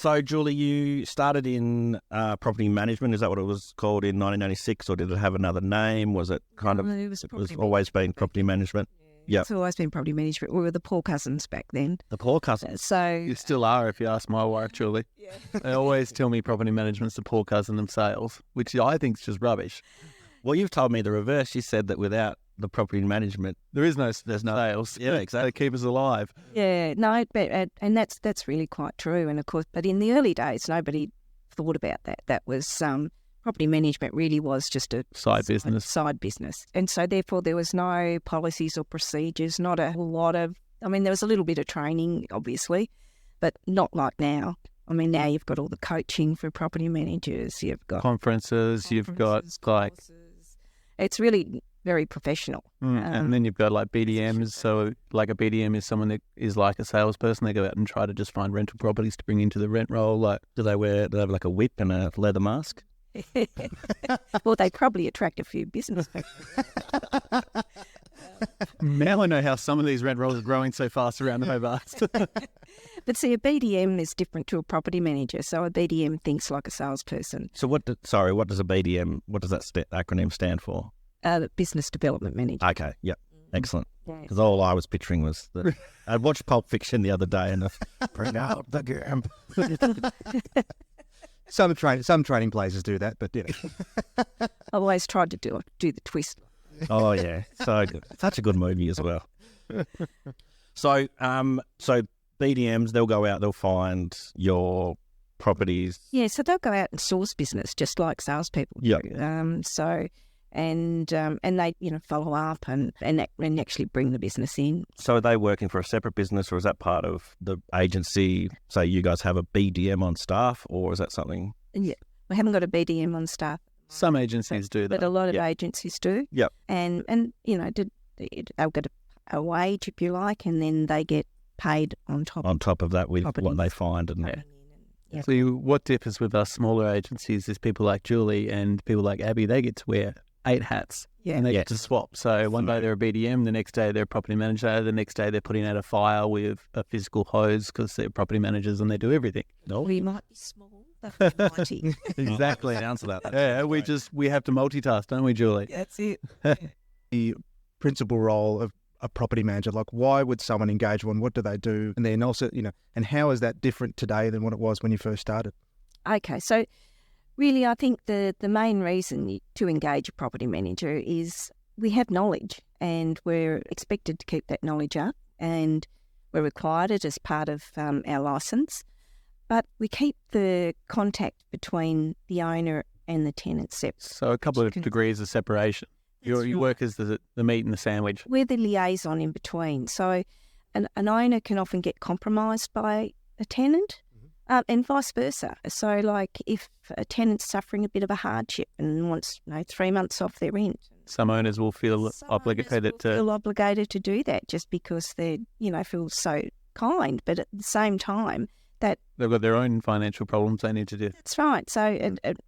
So, Julie, you started in property management. Is that what it was called in 1996, or did it have another name? Was it kind of? It was always been property management. Yeah, it's always been property management. We were the poor cousins back then. The poor cousins. So You still are, if you ask my wife, Julie. yeah. They always tell me property management's the poor cousin of sales, which I think is just rubbish. Well, you've told me the reverse. You said that without the property management, There's no sales. Yeah, exactly. They keep us alive. Yeah, no, but and that's really quite true. And of course, but in the early days, nobody thought about that. That was property management really was just a Side business. Side business, and so therefore there was no policies or procedures. Not a whole lot of. I mean, there was a little bit of training, obviously, but not like now. I mean, now you've got all the coaching for property managers. You've got Conferences, you've got like, courses. It's really very professional. and then you've got like BDMs. So like a BDM is someone that is like a salesperson. They go out and try to just find rental properties to bring into the rent roll. Like, do they have like a whip and a leather mask? Well, they probably attract a few business people. now I know how some of these rent rolls are growing so fast around Hobart. But see, a BDM is different to a property manager. So a BDM thinks like a salesperson. So what does a BDM, what does that acronym stand for? Business development manager. Okay, yep, excellent. Yeah. Because all I was picturing was I watched Pulp Fiction the other day and bring out the game. Some training places do that, but I always tried to do the twist. Oh yeah, so good. Such a good movie as well. So BDMs, they'll go out, they'll find your properties. Yeah, so they'll go out and source business just like salespeople do. Yeah. And they follow up and actually bring the business in. So are they working for a separate business, or is that part of the agency? Say you guys have a BDM on staff, or is that something? Yeah, we haven't got a BDM on staff. Some agencies do that. But a lot of agencies do. Yep. And they'll get a wage, if you like, and then they get paid on top. On top of that with what they find. And Yeah. So what differs with us smaller agencies is people like Julie and people like Abby, they get to wear 8 hats. Yeah. And they get to swap. So one day they're a BDM, the next day they're a property manager, the next day they're putting out a fire with a physical hose because they're property managers and they do everything. No, We might be small, but we're mighty. Exactly. Sounds that. Yeah, we have to multitask, don't we, Julie? That's it. the principal role of a property manager, like why would someone engage one? What do they do? And then also, and how is that different today than what it was when you first started? Okay, so really I think the main reason to engage a property manager is we have knowledge and we're expected to keep that knowledge up and we're required it as part of our licence. But we keep the contact between the owner and the tenant separate. So a couple of degrees of separation. You work as the meat and the sandwich. We're the liaison in between. So an owner can often get compromised by a tenant and vice versa. So like if a tenant's suffering a bit of a hardship and wants 3 months off their rent. Some owners will feel obligated to do that just because they feel so kind. But at the same time, that they've got their own financial problems they need to do. That's right. So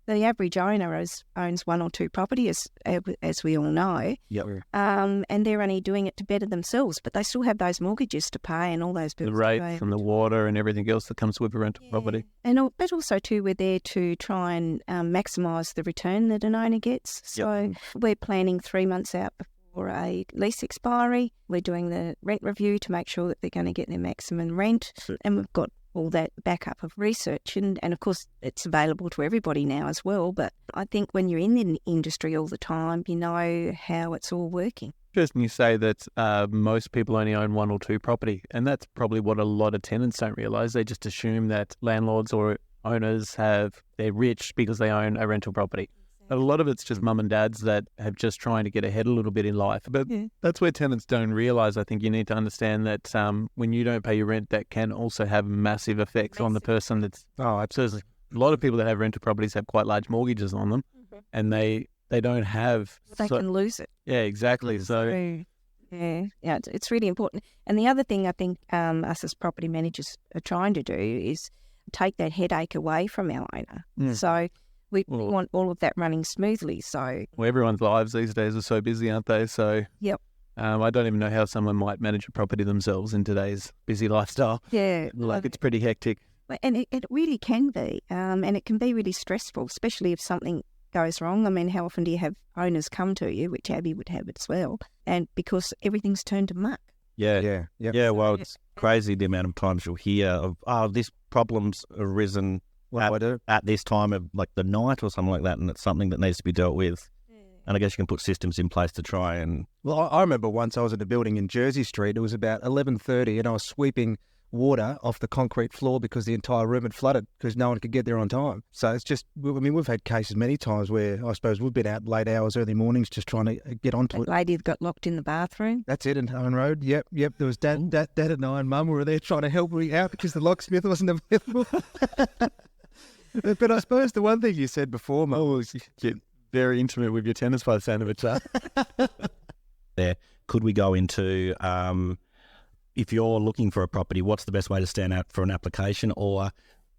the average owner owns 1 or 2 properties, as we all know. Yep. And they're only doing it to better themselves, but they still have those mortgages to pay and all those bills. The rates and the water and everything else that comes with a rental property. But also too, we're there to try and maximise the return that an owner gets. So we're planning 3 months out before a lease expiry. We're doing the rent review to make sure that they're going to get their maximum rent, and we've got all that backup of research and of course it's available to everybody now as well, but I think when you're in the industry all the time you know how it's all working. Interesting you say that most people only own 1 or 2 property, and that's probably what a lot of tenants don't realise. They just assume that landlords or owners they're rich because they own a rental property. A lot of it's just mum and dads that have just trying to get ahead a little bit in life. But that's where tenants don't realise. I think you need to understand that when you don't pay your rent, that can also have massive effects on the person that's... Oh, absolutely. A lot of people that have rental properties have quite large mortgages on them, and they don't have... They can lose it. Yeah, exactly. So... Yeah, it's really important. And the other thing I think us as property managers are trying to do is take that headache away from our owner. So... We want all of that running smoothly. So everyone's lives these days are so busy, aren't they? So I don't even know how someone might manage a property themselves in today's busy lifestyle. Yeah, it's pretty hectic. And it really can be, and it can be really stressful, especially if something goes wrong. I mean, how often do you have owners come to you, which Abby would have as well, and because everything's turned to muck. Yeah. Well, it's crazy the amount of times you'll hear of, this problem's arisen at this time of like the night or something like that, and it's something that needs to be dealt with. And I guess you can put systems in place to try and... Well, I remember once I was in a building in Jersey Street. It was about 11:30 and I was sweeping water off the concrete floor because the entire room had flooded because no one could get there on time. So it's just, I mean, we've had cases many times where I suppose we've been out late hours, early mornings, just trying to get onto it. Lady that got locked in the bathroom. That's it, in Owen Road. Yep. There was Dad and I and Mum were there trying to help me out because the locksmith wasn't available. But I suppose the one thing you said before, Mum, was Get very intimate with your tenants by the sound of it, Chuck. there. Could we go into, if you're looking for a property, what's the best way to stand out for an application? Or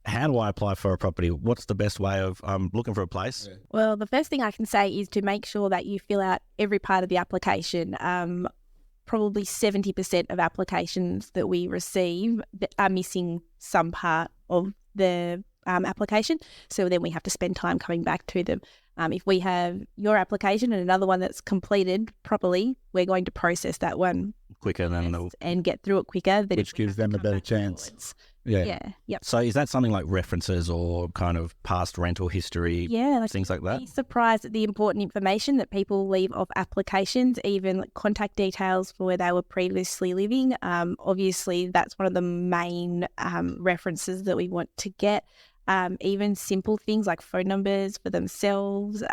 how do I apply for a property? What's the best way of looking for a place? Well, the first thing I can say is to make sure that you fill out every part of the application. Probably 70% of applications that we receive are missing some part of the application. So then we have to spend time coming back to them. If we have your application and another one that's completed properly, we're going to process that one Quicker than and get through it quicker. Than Which gives them a better chance. Forwards. Yeah. Yep. So is that something like references or kind of past rental history, things like that? Be surprised at the important information that people leave off applications, even contact details for where they were previously living. Obviously, that's one of the main references that we want to get. Even simple things like phone numbers for themselves,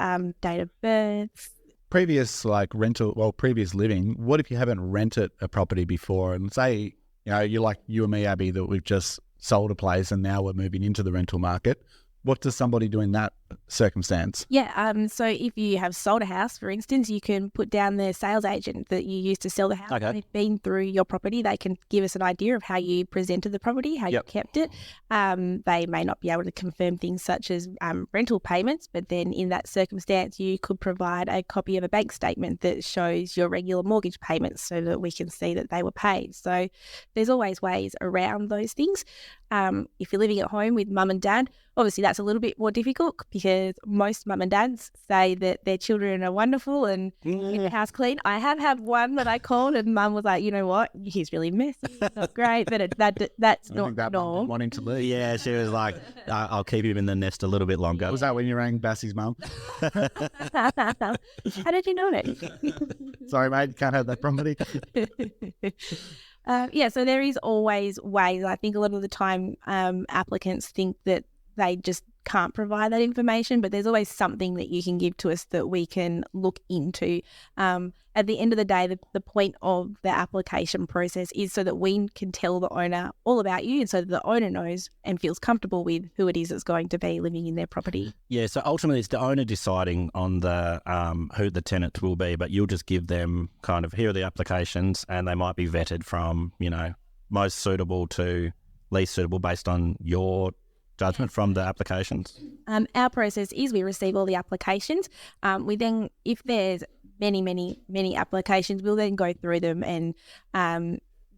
date of birth. Previous living, what if you haven't rented a property before and say, you're like you and me, Abby, that we've just sold a place and now we're moving into the rental market. What does somebody do in that circumstance? Yeah, so if you have sold a house, for instance, you can put down the sales agent that you used to sell the house. Okay. They've been through your property. They can give us an idea of how you presented the property, how you kept it. They may not be able to confirm things such as rental payments, but then in that circumstance, you could provide a copy of a bank statement that shows your regular mortgage payments so that we can see that they were paid. So there's always ways around those things. If you're living at home with mum and dad, obviously that's a little bit more difficult because most mum and dads say that their children are wonderful and keep the house clean. I have had one that I called and mum was like, you know what, he's really messy, not great, but that's not normal. Wanting to leave. Yeah, she was like, I'll keep him in the nest a little bit longer. Was that when you rang Bassie's mum? How did you know that? Sorry, mate, can't have that property. So there is always ways. I think a lot of the time applicants think that they just can't provide that information, but there's always something that you can give to us that we can look into. At the end of the day, the point of the application process is so that we can tell the owner all about you and so that the owner knows and feels comfortable with who it is that's going to be living in their property. Yeah, so ultimately it's the owner deciding on the who the tenant will be, but you'll just give them kind of, here are the applications, and they might be vetted from, most suitable to least suitable based on your judgment from the applications. Our process is we receive all the applications. We then, if there's many applications, we'll then go through them and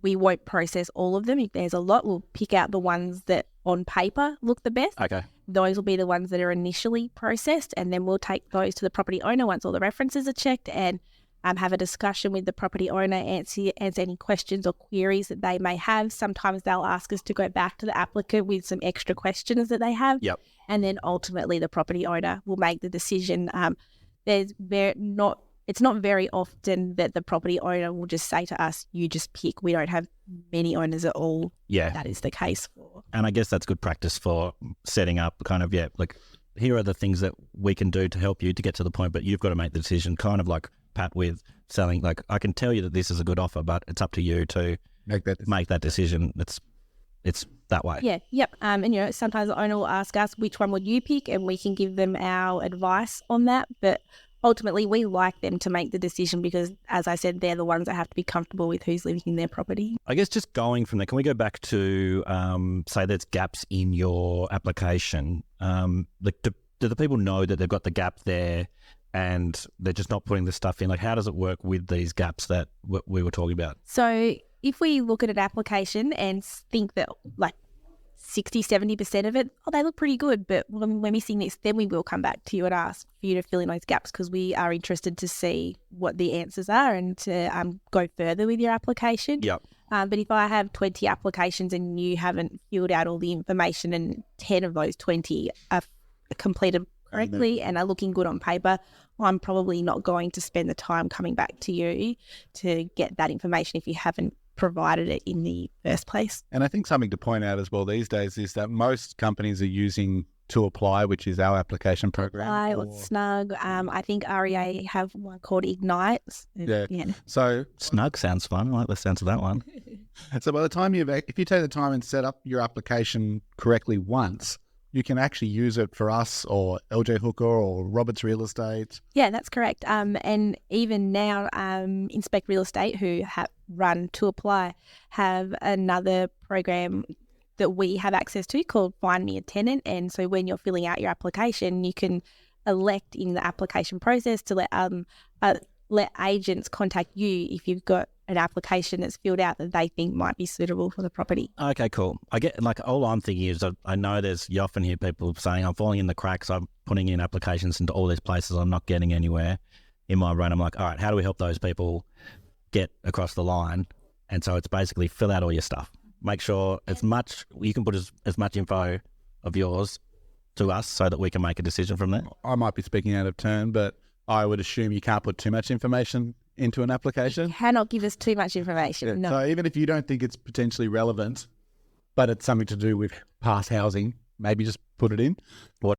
we won't process all of them. If there's a lot, we'll pick out the ones that on paper look the best. Okay. Those will be the ones that are initially processed, and then we'll take those to the property owner once all the references are checked and have a discussion with the property owner, answer any questions or queries that they may have. Sometimes they'll ask us to go back to the applicant with some extra questions that they have. Yep. And then ultimately the property owner will make the decision. It's not very often that the property owner will just say to us, you just pick. We don't have many owners at all. Yeah. That is the case for. And I guess that's good practice for setting up kind of, like, here are the things that we can do to help you to get to the point, but you've got to make the decision, kind of like Pat with selling. Like, I can tell you that this is a good offer, but it's up to you to make that decision. It's that way. Yeah, yep. And sometimes the owner will ask us, which one would you pick? And we can give them our advice on that. But ultimately, we like them to make the decision because, as I said, they're the ones that have to be comfortable with who's living in their property. I guess just going from there, can we go back to, say there's gaps in your application? Do the people know that they've got the gap there and they're just not putting the stuff in? Like, how does it work with these gaps that we were talking about? So if we look at an application and think that, like, 60, 70% of it, they look pretty good, but when we're missing this, then we will come back to you and ask for you to fill in those gaps, because we are interested to see what the answers are and to go further with your application. Yep. But if I have 20 applications and you haven't filled out all the information and 10 of those 20 are completed correctly and are looking good on paper, I'm probably not going to spend the time coming back to you to get that information if you haven't provided it in the first place. And I think something to point out as well these days is that most companies are using To Apply, which is our application program. Or Snug. I think REA have one called Ignite. Yeah. So Snug sounds fun. I like the sounds of that one. So by the time if you take the time and set up your application correctly once, you can actually use it for us or LJ Hooker or Roberts Real Estate. Yeah, that's correct. And even now, Inspect Real Estate, who have run To Apply, have another program that we have access to called Find Me a Tenant. And so when you're filling out your application, you can elect in the application process to let agents contact you if you've got an application that's filled out that they think might be suitable for the property. Okay, cool. I get, like, all I'm thinking is I know you often hear people saying, I'm falling in the cracks, I'm putting in applications into all these places, I'm not getting anywhere in my run. I'm like, all right, how do we help those people get across the line? And so it's basically fill out all your stuff. Make sure you can put as much info of yours to us so that we can make a decision from there. I might be speaking out of turn, but I would assume you can't put too much information into an application. You cannot give us too much information. Yeah. No. So even if you don't think it's potentially relevant, but it's something to do with past housing, maybe just put it in. What